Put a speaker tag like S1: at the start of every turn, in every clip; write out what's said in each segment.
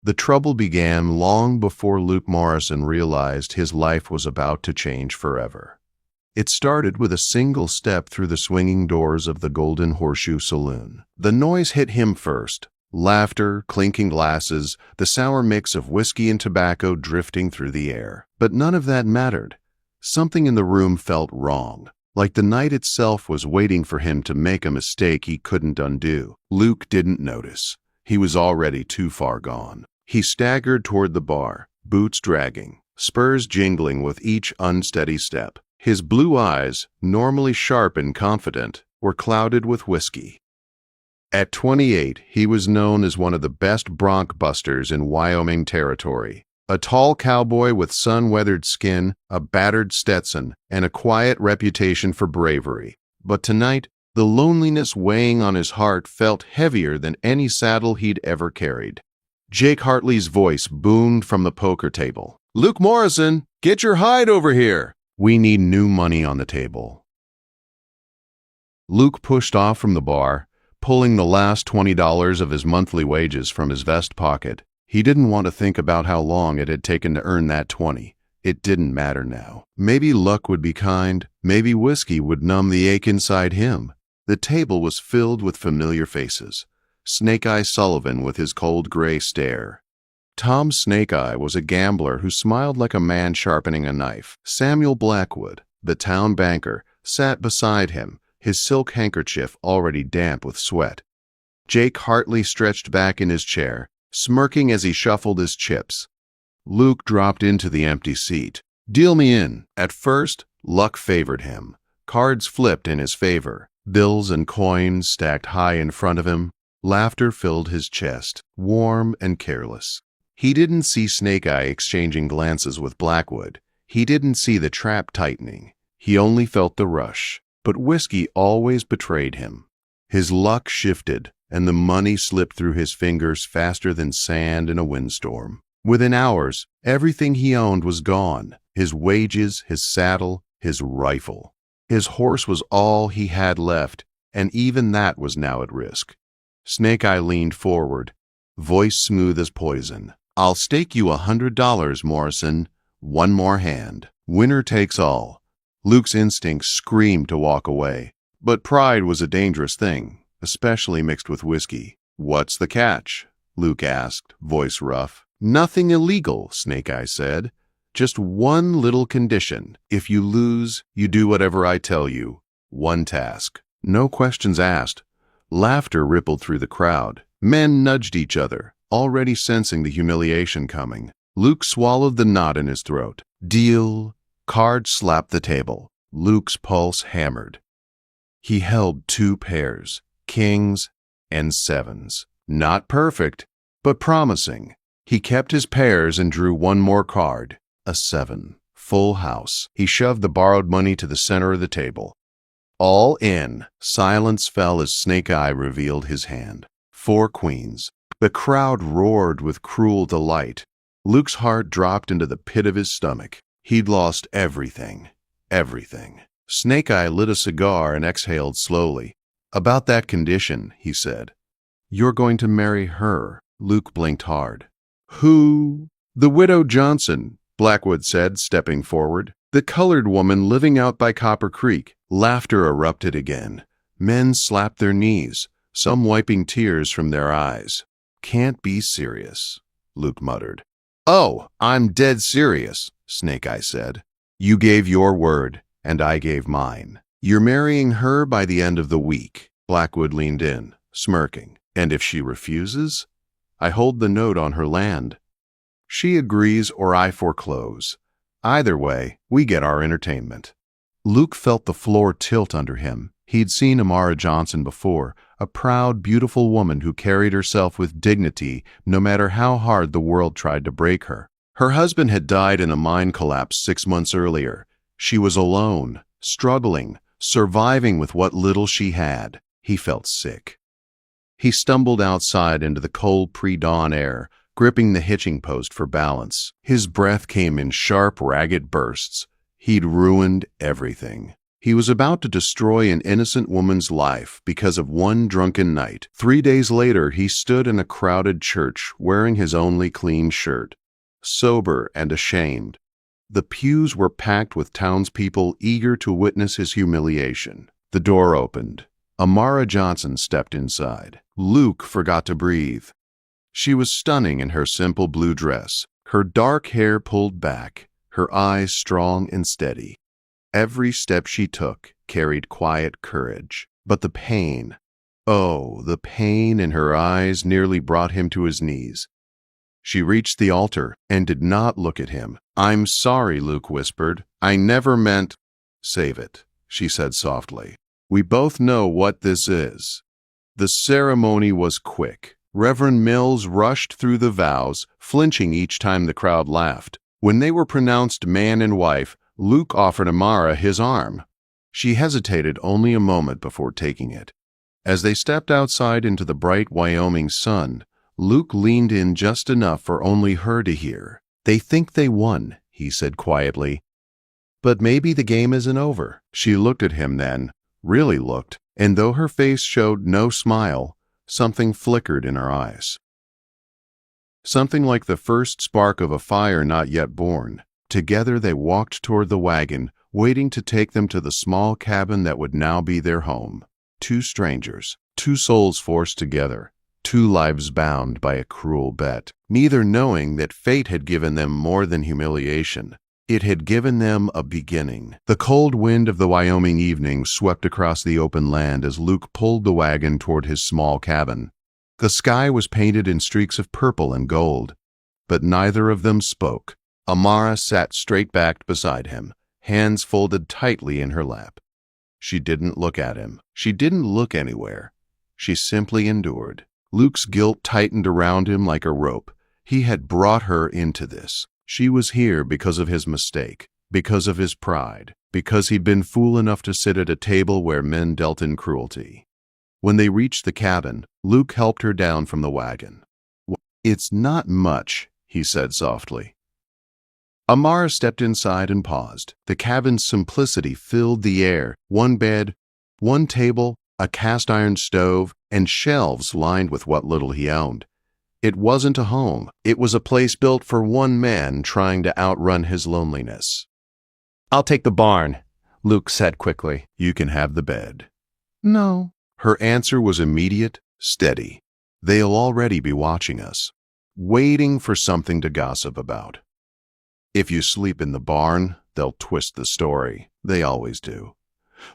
S1: The trouble began long before Luke Morrison realized his life was about to change forever. It started with a single step through the swinging doors of the Golden Horseshoe Saloon. The noise hit him first. Laughter, clinking glasses, the sour mix of whiskey and tobacco drifting through the air. But none of that mattered. Something in the room felt wrong, like the night itself was waiting for him to make a mistake he couldn't undo. Luke didn't notice. He was already too far gone. He staggered toward the bar, boots dragging, spurs jingling with each unsteady step. His blue eyes, normally sharp and confident, were clouded with whiskey. At 28, he was known as one of the best bronc busters in Wyoming Territory. A tall cowboy with sun-weathered skin, a battered Stetson, and a quiet reputation for bravery. But tonight, the loneliness weighing on his heart felt heavier than any saddle he'd ever carried. Jake Hartley's voice boomed from the poker table. "Luke Morrison, get your hide over here! We need new money on the table." Luke pushed off from the bar, pulling the last $20 of his monthly wages from his vest pocket. He didn't want to think about how long it had taken to earn that 20. It didn't matter now. Maybe luck would be kind. Maybe whiskey would numb the ache inside him. The table was filled with familiar faces. Snake Eye Sullivan with his cold gray stare. Tom Snake Eye was a gambler who smiled like a man sharpening a knife. Samuel Blackwood, the town banker, sat beside him, his silk handkerchief already damp with sweat. Jake Hartley stretched back in his chair, smirking as he shuffled his chips. Luke dropped into the empty seat. "Deal me in." At first, luck favored him. Cards flipped in his favor. Bills and coins stacked high in front of him. Laughter filled his chest, warm and careless. He didn't see Snake Eye exchanging glances with Blackwood. He didn't see the trap tightening. He only felt the rush. But whiskey always betrayed him. His luck shifted, and the money slipped through his fingers faster than sand in a windstorm. Within hours, everything he owned was gone. His wages, his saddle, his rifle. His horse was all he had left, and even that was now at risk. Snake Eye leaned forward, voice smooth as poison. "I'll stake you $100, Morrison. One more hand. Winner takes all." Luke's instincts screamed to walk away. But pride was a dangerous thing, especially mixed with whiskey. "What's the catch?" Luke asked, voice rough. "Nothing illegal," Snake Eye said. "Just one little condition. If you lose, you do whatever I tell you. One task." No questions asked. Laughter rippled through the crowd. Men nudged each other, already sensing the humiliation coming. Luke swallowed the knot in his throat. "Deal." Cards slapped the table. Luke's pulse hammered. He held two pairs, kings and sevens. Not perfect, but promising. He kept his pairs and drew one more card, a 7. Full house. He shoved the borrowed money to the center of the table. All in. Silence fell as Snake Eye revealed his hand. 4 queens. The crowd roared with cruel delight. Luke's heart dropped into the pit of his stomach. He'd lost everything. Everything. Snake Eye lit a cigar and exhaled slowly. "About that condition," he said. "You're going to marry her." Luke blinked hard. "Who?" "The widow Johnson," Blackwood said, stepping forward. "The colored woman living out by Copper Creek." Laughter erupted again. Men slapped their knees, some wiping tears from their eyes. "Can't be serious," Luke muttered. "Oh, I'm dead serious," Snake Eye said. "You gave your word, and I gave mine. You're marrying her by the end of the week." Blackwood leaned in, smirking. "And if she refuses? I hold the note on her land. She agrees or I foreclose. Either way, we get our entertainment." Luke felt the floor tilt under him. He'd seen Amara Johnson before, a proud, beautiful woman who carried herself with dignity no matter how hard the world tried to break her. Her husband had died in a mine collapse 6 months earlier. She was alone, struggling, surviving with what little she had. He felt sick. He stumbled outside into the cold pre-dawn air, gripping the hitching post for balance. His breath came in sharp, ragged bursts. He'd ruined everything. He was about to destroy an innocent woman's life because of one drunken night. 3 days later, he stood in a crowded church wearing his only clean shirt, sober and ashamed. The pews were packed with townspeople eager to witness his humiliation. The door opened. Amara Johnson stepped inside. Luke forgot to breathe. She was stunning in her simple blue dress, her dark hair pulled back, her eyes strong and steady. Every step she took carried quiet courage. But the pain, oh, the pain in her eyes nearly brought him to his knees. She reached the altar and did not look at him. "I'm sorry," Luke whispered. "I never meant—" "Save it," she said softly. "We both know what this is." The ceremony was quick. Reverend Mills rushed through the vows, flinching each time the crowd laughed. When they were pronounced man and wife, Luke offered Amara his arm. She hesitated only a moment before taking it. As they stepped outside into the bright Wyoming sun, Luke leaned in just enough for only her to hear. "They think they won," he said quietly. "But maybe the game isn't over." She looked at him then, really looked, and though her face showed no smile, something flickered in her eyes. Something like the first spark of a fire not yet born. Together they walked toward the wagon, waiting to take them to the small cabin that would now be their home. Two strangers, two souls forced together, two lives bound by a cruel bet, neither knowing that fate had given them more than humiliation. It had given them a beginning. The cold wind of the Wyoming evening swept across the open land as Luke pulled the wagon toward his small cabin. The sky was painted in streaks of purple and gold, but neither of them spoke. Amara sat straight-backed beside him, hands folded tightly in her lap. She didn't look at him. She didn't look anywhere. She simply endured. Luke's guilt tightened around him like a rope. He had brought her into this. She was here because of his mistake, because of his pride, because he'd been fool enough to sit at a table where men dealt in cruelty. When they reached the cabin, Luke helped her down from the wagon. "It's not much," he said softly. Amara stepped inside and paused. The cabin's simplicity filled the air. One bed, one table, a cast-iron stove, and shelves lined with what little he owned. It wasn't a home. It was a place built for one man trying to outrun his loneliness. "I'll take the barn," Luke said quickly. "You can have the bed." "No." Her answer was immediate, steady. "They'll already be watching us, waiting for something to gossip about. If you sleep in the barn, they'll twist the story. They always do."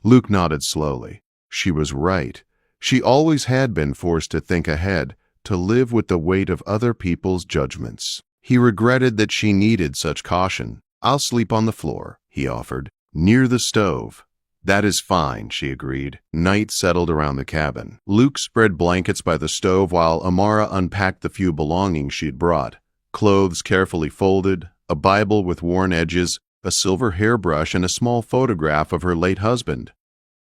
S1: Luke nodded slowly. She was right. She always had been forced to think ahead, to live with the weight of other people's judgments. He regretted that she needed such caution. "I'll sleep on the floor," he offered, "near the stove." "That is fine," she agreed. Night settled around the cabin. Luke spread blankets by the stove while Amara unpacked the few belongings she'd brought. Clothes carefully folded, a Bible with worn edges, a silver hairbrush, and a small photograph of her late husband.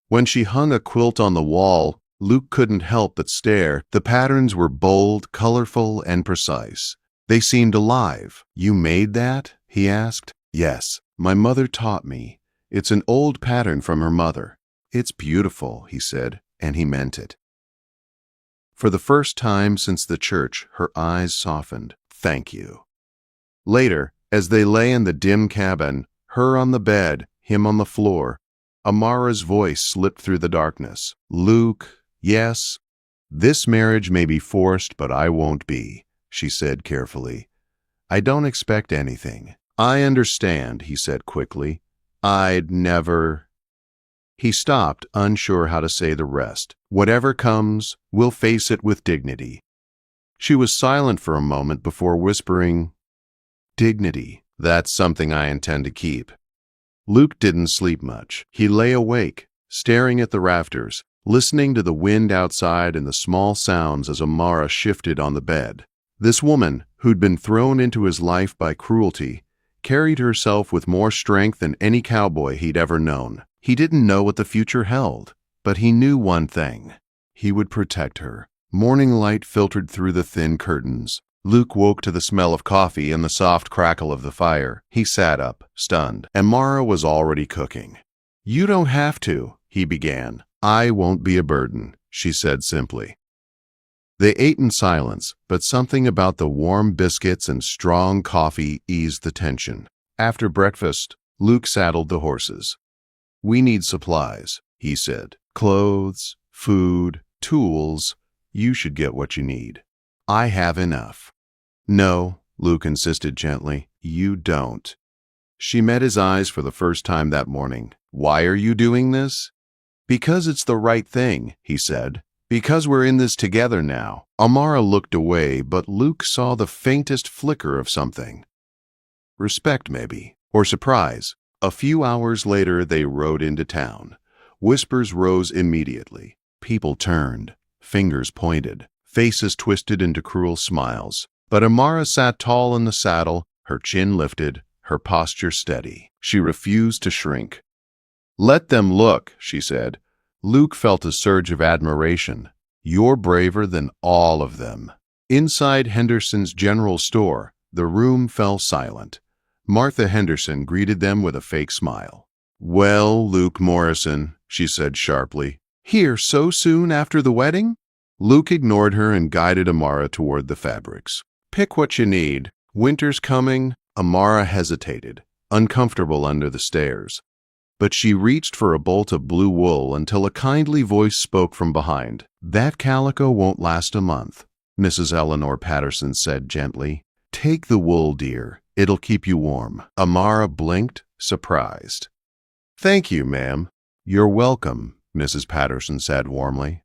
S1: When she hung a quilt on the wall, Luke couldn't help but stare. The patterns were bold, colorful, and precise. They seemed alive. "You made that?" he asked. "Yes, my mother taught me. It's an old pattern from her mother." "It's beautiful," he said, and he meant it. For the first time since the church, her eyes softened. "Thank you." Later, as they lay in the dim cabin, her on the bed, him on the floor, Amara's voice slipped through the darkness. "Luke, yes, this marriage may be forced, but I won't be," she said carefully. "I don't expect anything." "I understand," he said quickly. "I'd never—" He stopped, unsure how to say the rest. "Whatever comes, we'll face it with dignity." She was silent for a moment before whispering, "Dignity, that's something I intend to keep." Luke didn't sleep much. He lay awake, staring at the rafters, listening to the wind outside and the small sounds as Amara shifted on the bed. This woman, who'd been thrown into his life by cruelty, carried herself with more strength than any cowboy he'd ever known. He didn't know what the future held, but he knew one thing. He would protect her. Morning light filtered through the thin curtains. Luke woke to the smell of coffee and the soft crackle of the fire. He sat up, stunned. Amara was already cooking. You don't have to, he began. I won't be a burden, she said simply. They ate in silence, but something about the warm biscuits and strong coffee eased the tension. After breakfast, Luke saddled the horses. We need supplies, he said. Clothes, food, tools. You should get what you need. I have enough. No, Luke insisted gently. You don't. She met his eyes for the first time that morning. Why are you doing this? Because it's the right thing, he said. Because we're in this together now. Amara looked away, but Luke saw the faintest flicker of something. Respect, maybe, or surprise. A few hours later, they rode into town. Whispers rose immediately. People turned, fingers pointed, faces twisted into cruel smiles. But Amara sat tall in the saddle, her chin lifted, her posture steady. She refused to shrink. Let them look, she said. Luke felt a surge of admiration. You're braver than all of them. Inside Henderson's general store, the room fell silent. Martha Henderson greeted them with a fake smile. Well, Luke Morrison, she said sharply. Here so soon after the wedding? Luke ignored her and guided Amara toward the fabrics. Pick what you need. Winter's coming. Amara hesitated, uncomfortable under the stairs. But she reached for a bolt of blue wool until a kindly voice spoke from behind. That calico won't last a month, Mrs. Eleanor Patterson said gently. Take the wool, dear. It'll keep you warm. Amara blinked, surprised. Thank you, ma'am. You're welcome, Mrs. Patterson said warmly.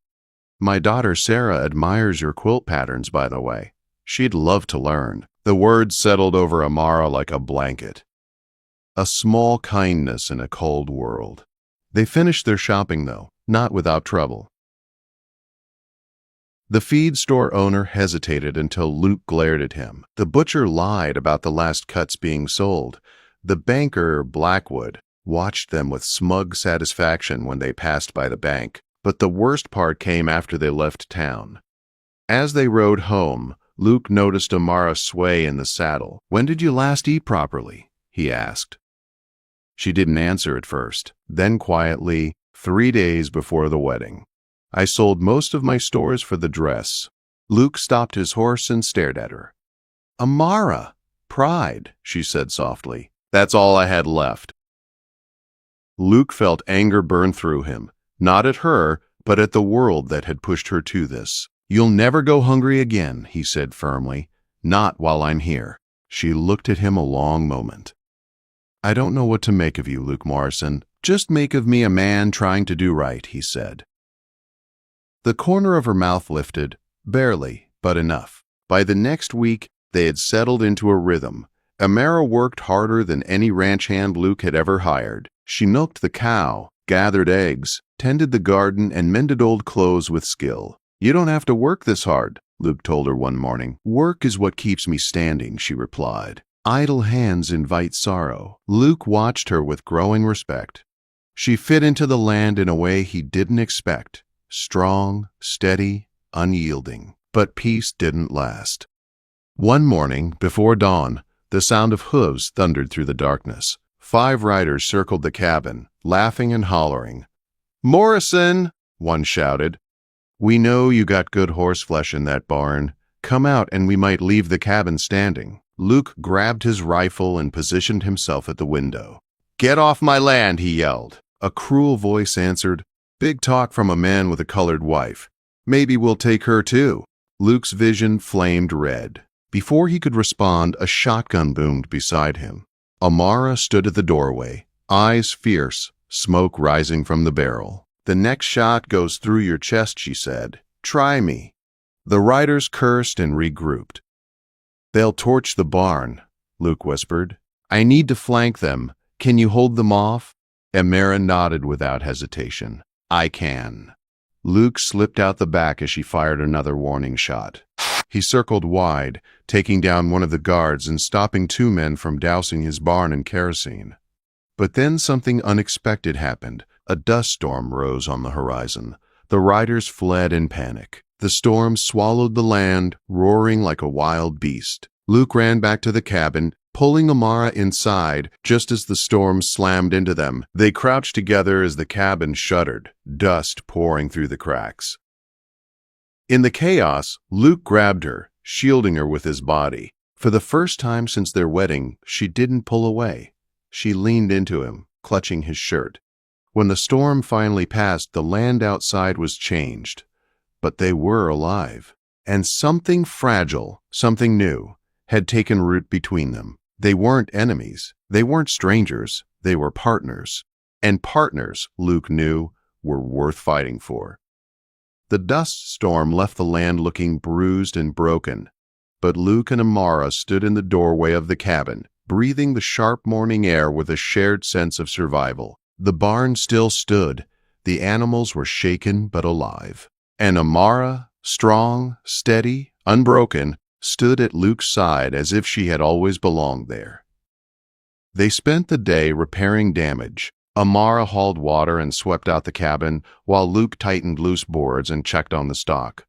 S1: My daughter Sarah admires your quilt patterns, by the way. She'd love to learn. The words settled over Amara like a blanket. A small kindness in a cold world. They finished their shopping, though, not without trouble. The feed store owner hesitated until Luke glared at him. The butcher lied about the last cuts being sold. The banker, Blackwood, watched them with smug satisfaction when they passed by the bank. But the worst part came after they left town. As they rode home, Luke noticed Amara sway in the saddle. When did you last eat properly? He asked. She didn't answer at first. Then quietly, 3 days before the wedding. I sold most of my stores for the dress. Luke stopped his horse and stared at her. Amara! Pride, she said softly. That's all I had left. Luke felt anger burn through him, not at her, but at the world that had pushed her to this. You'll never go hungry again, he said firmly. Not while I'm here. She looked at him a long moment. I don't know what to make of you, Luke Morrison. Just make of me a man trying to do right, he said. The corner of her mouth lifted, barely, but enough. By the next week, they had settled into a rhythm. Amara worked harder than any ranch hand Luke had ever hired. She milked the cow, gathered eggs, tended the garden, and mended old clothes with skill. You don't have to work this hard, Luke told her one morning. Work is what keeps me standing, she replied. Idle hands invite sorrow. Luke watched her with growing respect. She fit into the land in a way he didn't expect. Strong, steady, unyielding. But peace didn't last. One morning, before dawn, the sound of hooves thundered through the darkness. 5 riders circled the cabin, laughing and hollering. Morrison! One shouted. We know you got good horseflesh in that barn. Come out and we might leave the cabin standing. Luke grabbed his rifle and positioned himself at the window. Get off my land, he yelled. A cruel voice answered, Big talk from a man with a colored wife. Maybe we'll take her too. Luke's vision flamed red. Before he could respond, a shotgun boomed beside him. Amara stood at the doorway, eyes fierce, smoke rising from the barrel. The next shot goes through your chest, she said. Try me. The riders cursed and regrouped. They'll torch the barn, Luke whispered. I need to flank them. Can you hold them off? Amara nodded without hesitation. I can. Luke slipped out the back as she fired another warning shot. He circled wide, taking down one of the guards and stopping 2 men from dousing his barn in kerosene. But then something unexpected happened. A dust storm rose on the horizon. The riders fled in panic. The storm swallowed the land, roaring like a wild beast. Luke ran back to the cabin, pulling Amara inside just as the storm slammed into them. They crouched together as the cabin shuddered, dust pouring through the cracks. In the chaos, Luke grabbed her, shielding her with his body. For the first time since their wedding, she didn't pull away. She leaned into him, clutching his shirt. When the storm finally passed, the land outside was changed. But they were alive. And something fragile, something new, had taken root between them. They weren't enemies. They weren't strangers. They were partners. And partners, Luke knew, were worth fighting for. The dust storm left the land looking bruised and broken, but Luke and Amara stood in the doorway of the cabin, breathing the sharp morning air with a shared sense of survival. The barn still stood. The animals were shaken but alive. And Amara, strong, steady, unbroken, stood at Luke's side as if she had always belonged there. They spent the day repairing damage. Amara hauled water and swept out the cabin, while Luke tightened loose boards and checked on the stock.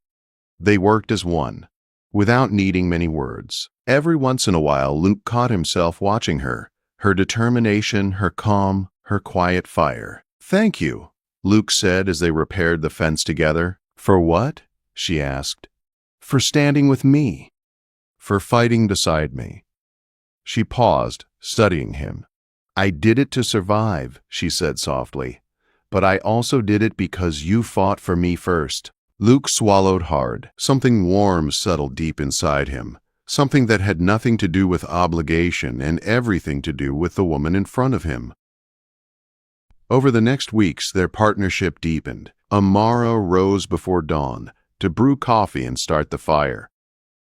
S1: They worked as one, without needing many words. Every once in a while, Luke caught himself watching her, her determination, her calm, her quiet fire. "Thank you," Luke said as they repaired the fence together. "For what?" she asked. "For standing with me. For fighting beside me." She paused, studying him. "I did it to survive," she said softly. "But I also did it because you fought for me first." Luke swallowed hard. Something warm settled deep inside him. Something that had nothing to do with obligation and everything to do with the woman in front of him. Over the next weeks, their partnership deepened. Amara rose before dawn to brew coffee and start the fire.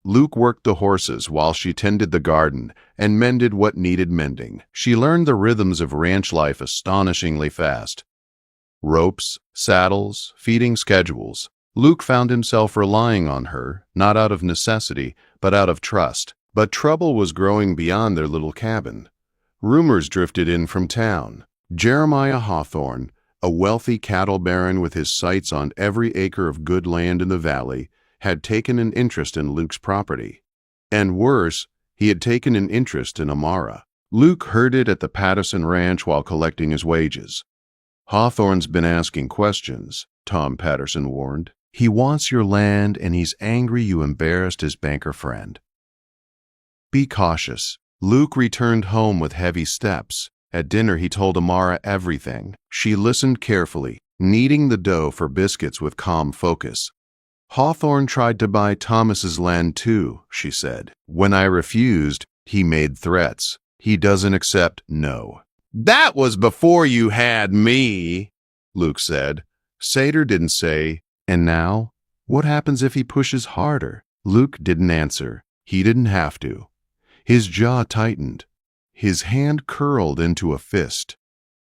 S1: Luke worked the horses while she tended the garden and mended what needed mending. She learned the rhythms of ranch life astonishingly fast. Ropes, saddles, feeding schedules. Luke found himself relying on her, not out of necessity, but out of trust. But trouble was growing beyond their little cabin. Rumors drifted in from town. Jeremiah Hawthorne, a wealthy cattle baron with his sights on every acre of good land in the valley, had taken an interest in Luke's property. And worse, he had taken an interest in Amara. Luke heard it at the Patterson Ranch while collecting his wages. "Hawthorne's been asking questions," Tom Patterson warned. "He wants your land, and he's angry you embarrassed his banker friend. Be cautious." Luke returned home with heavy steps. At dinner, he told Amara everything. She listened carefully, kneading the dough for biscuits with calm focus. "Hawthorne tried to buy Thomas's land too," she said. "When I refused, he made threats. He doesn't accept no." "That was before you had me," Luke said. Sater didn't say, "And now? What happens if he pushes harder?" Luke didn't answer. He didn't have to. His jaw tightened. His hand curled into a fist.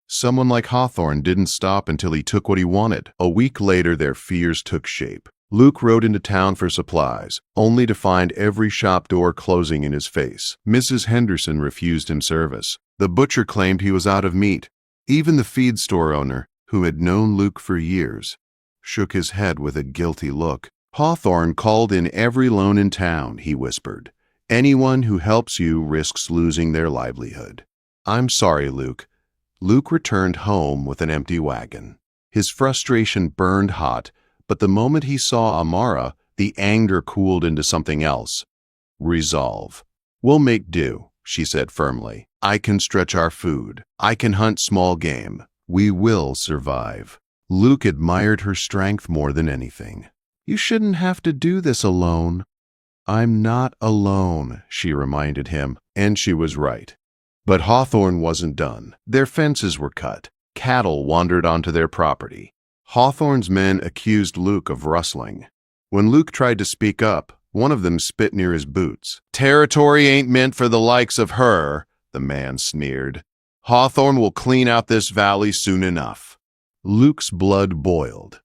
S1: Someone like Hawthorne didn't stop until he took what he wanted. A week later, their fears took shape. Luke rode into town for supplies, only to find every shop door closing in his face. Mrs. Henderson refused him service. The butcher claimed he was out of meat. Even the feed store owner, who had known Luke for years, shook his head with a guilty look. "Hawthorne called in every loan in town," he whispered. "Anyone who helps you risks losing their livelihood." "I'm sorry, Luke." Luke returned home with an empty wagon. His frustration burned hot, but the moment he saw Amara, the anger cooled into something else. Resolve. "We'll make do," she said firmly. "I can stretch our food. I can hunt small game. We will survive." Luke admired her strength more than anything. "You shouldn't have to do this alone." "I'm not alone," she reminded him, and she was right. But Hawthorne wasn't done. Their fences were cut. Cattle wandered onto their property. Hawthorne's men accused Luke of rustling. When Luke tried to speak up, one of them spit near his boots. "Territory ain't meant for the likes of her," the man sneered. "Hawthorne will clean out this valley soon enough." Luke's blood boiled.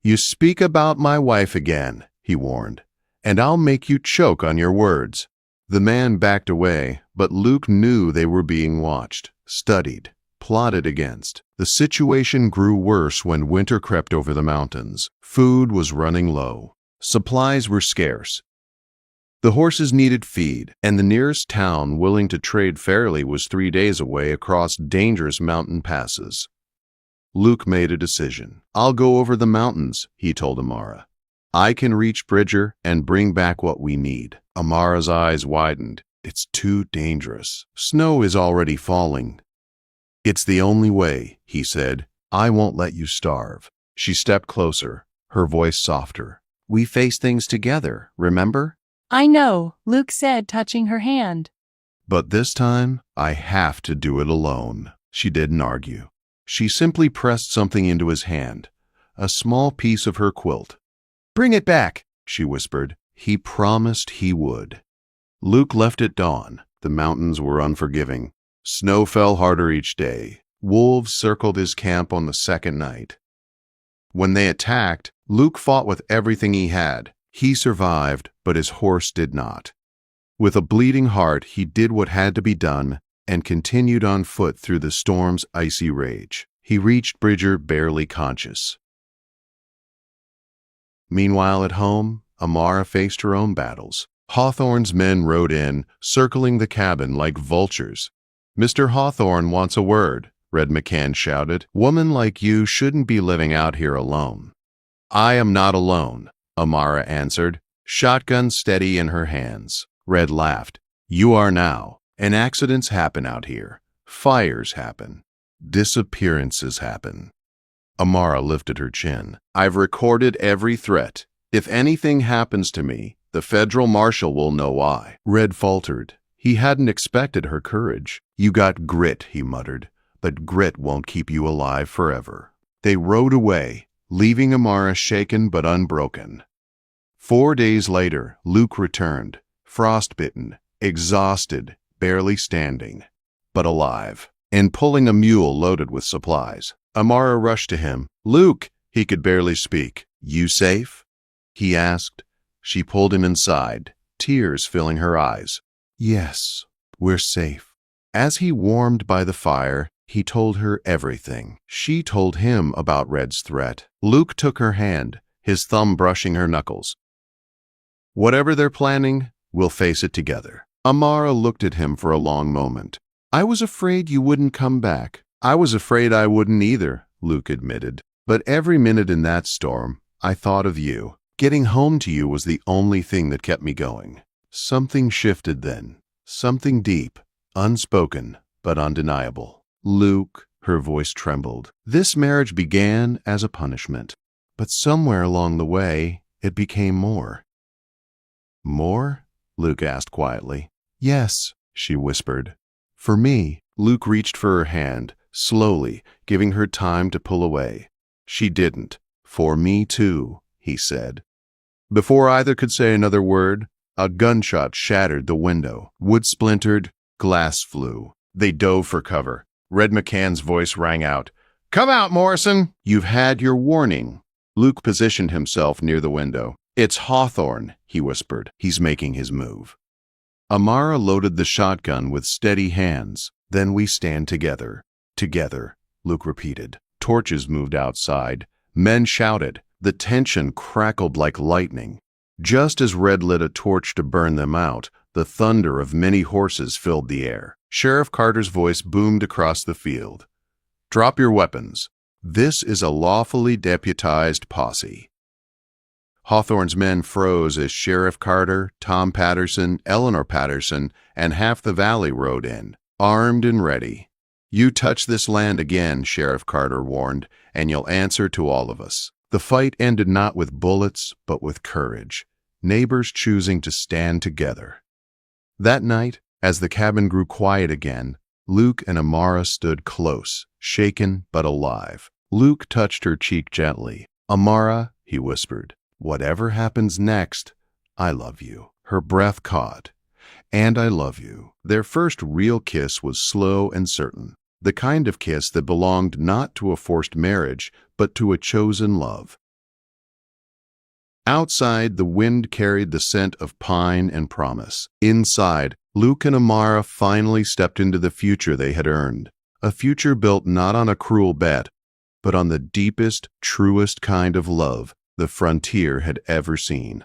S1: "You speak about my wife again," he warned, "and I'll make you choke on your words." The man backed away, but Luke knew they were being watched, studied, plotted against. The situation grew worse when winter crept over the mountains. Food was running low. Supplies were scarce. The horses needed feed, and the nearest town willing to trade fairly was 3 days away across dangerous mountain passes. Luke made a decision. "I'll go over the mountains," he told Amara. "I can reach Bridger and bring back what we need." Amara's eyes widened. "It's too dangerous. Snow is already falling." "It's the only way," he said. "I won't let you starve." She stepped closer, her voice softer. "We face things together, remember?"
S2: "I know," Luke said, touching her hand.
S1: "But this time, I have to do it alone." She didn't argue. She simply pressed something into his hand, a small piece of her quilt. "Bring it back," she whispered. He promised he would. Luke left at dawn. The mountains were unforgiving. Snow fell harder each day. Wolves circled his camp on the second night. When they attacked, Luke fought with everything he had. He survived, but his horse did not. With a bleeding heart, he did what had to be done and continued on foot through the storm's icy rage. He reached Bridger barely conscious. Meanwhile, at home, Amara faced her own battles. Hawthorne's men rode in, circling the cabin like vultures. "Mr. Hawthorne wants a word," Red McCann shouted. "Woman like you shouldn't be living out here alone." "I am not alone," Amara answered, shotgun steady in her hands. Red laughed. "You are now. And accidents happen out here. Fires happen. Disappearances happen." Amara lifted her chin. "I've recorded every threat. If anything happens to me, the federal marshal will know why." Red faltered. He hadn't expected her courage. "You got grit," he muttered, "but grit won't keep you alive forever." They rode away, leaving Amara shaken but unbroken. 4 days later, Luke returned, frostbitten, exhausted, barely standing, but alive, and pulling a mule loaded with supplies. Amara rushed to him. "Luke!" He could barely speak. "You safe?" he asked. She pulled him inside, tears filling her eyes. "Yes, we're safe." As he warmed by the fire, he told her everything. She told him about Red's threat. Luke took her hand, his thumb brushing her knuckles. "Whatever they're planning, we'll face it together." Amara looked at him for a long moment. "I was afraid you wouldn't come back." "I was afraid I wouldn't either," Luke admitted. "But every minute in that storm, I thought of you. Getting home to you was the only thing that kept me going." Something shifted then. Something deep, unspoken, but undeniable. "Luke," her voice trembled. "This marriage began as a punishment, but somewhere along the way, it became more." "More?" Luke asked quietly. "Yes," she whispered. "For me." Luke reached for her hand, slowly, giving her time to pull away. She didn't. "For me too," he said. Before either could say another word, a gunshot shattered the window. Wood splintered, glass flew. They dove for cover. Red McCann's voice rang out. "Come out, Morrison! You've had your warning." Luke positioned himself near the window. "It's Hawthorne," he whispered. "He's making his move." Amara loaded the shotgun with steady hands. "Then we stand together." "Together," Luke repeated. Torches moved outside. Men shouted. The tension crackled like lightning. Just as Red lit a torch to burn them out, the thunder of many horses filled the air. Sheriff Carter's voice boomed across the field. "Drop your weapons. This is a lawfully deputized posse." Hawthorne's men froze as Sheriff Carter, Tom Patterson, Eleanor Patterson, and half the valley rode in, armed and ready. "You touch this land again," Sheriff Carter warned, "and you'll answer to all of us." The fight ended not with bullets, but with courage, neighbors choosing to stand together. That night, as the cabin grew quiet again, Luke and Amara stood close, shaken but alive. Luke touched her cheek gently. "Amara," he whispered, "whatever happens next, I love you." Her breath caught. "And I love you." Their first real kiss was slow and certain, the kind of kiss that belonged not to a forced marriage, but to a chosen love. Outside, the wind carried the scent of pine and promise. Inside, Luke and Amara finally stepped into the future they had earned, a future built not on a cruel bet, but on the deepest, truest kind of love the frontier had ever seen.